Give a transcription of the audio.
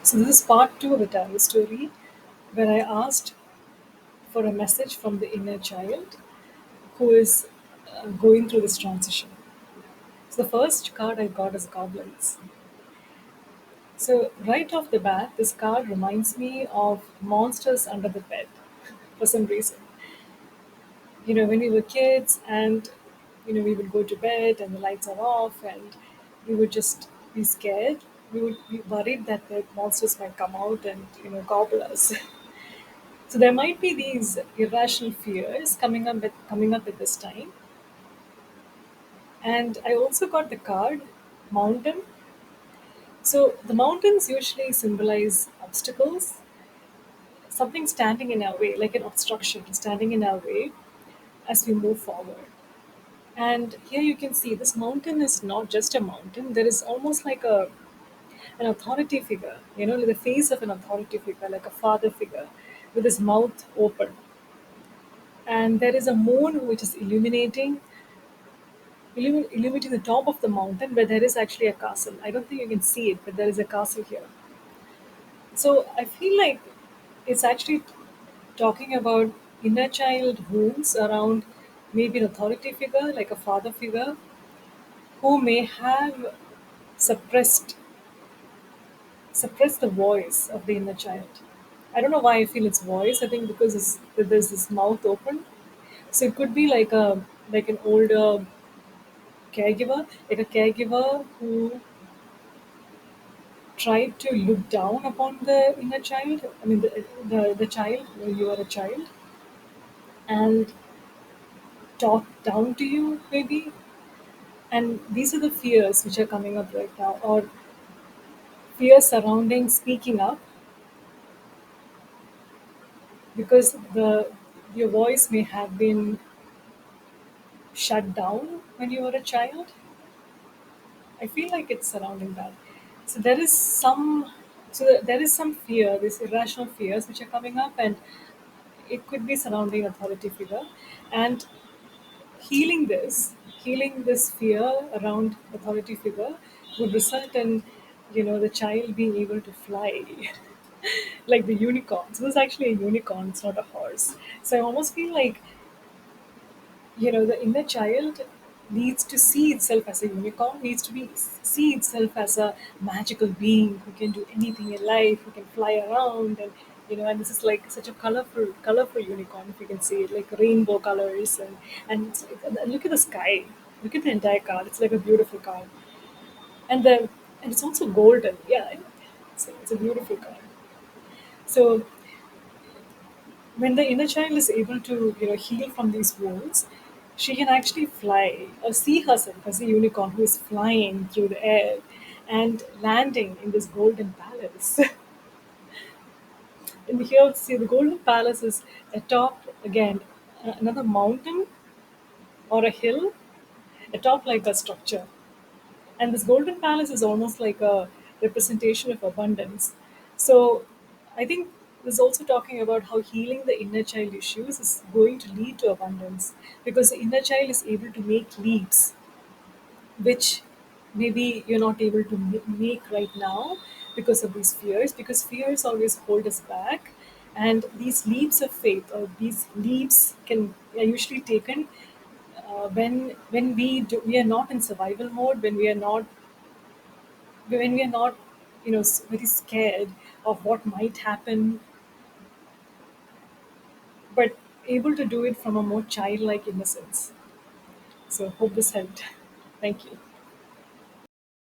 So this is part two of the tarot story, where I asked for a message from the inner child who is going through this transition. So the first card I got is goblins. So right off the bat, this card reminds me of monsters under the bed for some reason. When we were kids and we would go to bed and the lights are off and we would just be scared. We would be worried that the monsters might come out and gobble us. So there might be these irrational fears coming up at this time. And I also got the card mountain. So the mountains usually symbolize obstacles, something standing in our way, like an obstruction standing in our way as we move forward. And here you can see this mountain is not just a mountain. There is almost like an authority figure, the face of an authority figure, like a father figure, with his mouth open. And there is a moon which is illuminating the top of the mountain where there is actually a castle. I don't think you can see it, but there is a castle here. So I feel like it's actually talking about inner child wounds around maybe an authority figure, like a father figure, who may have suppressed suppressed the voice of the inner child. I don't know why I feel it's voice. I think because there's this mouth open. So it could be like an older caregiver, like a caregiver who tried to look down upon the inner child. I mean, the child when you are a child, and talk down to you maybe. And these are the fears which are coming up right now, or fears surrounding speaking up, because the your voice may have been shut down when you were a child. I feel like it's surrounding that. So there is some fear, these irrational fears which are coming up, and it could be surrounding authority figure, and healing this healing this fear around authority figure would result in the child being able to fly like the unicorn. So this is actually a unicorn, it's not a horse. So I almost feel like the inner child needs to see itself as a unicorn, needs to be see itself as a magical being who can do anything in life, who can fly around. And and this is like such a colorful unicorn, if you can see it, like rainbow colors. And look at the sky, look at the entire card, it's like a beautiful card. And it's also golden. Yeah, it's a beautiful card. So when the inner child is able to heal from these wounds, she can actually fly or see herself as a unicorn who is flying through the air and landing in this golden palace. And here, see, the golden palace is atop, again, another mountain or a hill atop like a structure. And this golden palace is almost like a representation of abundance. So I think this is also talking about how healing the inner child issues is going to lead to abundance, because the inner child is able to make leaps which maybe you're not able to make right now because of these fears, because fears always hold us back. And these leaps of faith, or these leaps can are usually taken when we are not in survival mode, when we are not very scared of what might happen, but able to do it from a more childlike innocence. So hope this helped. Thank you.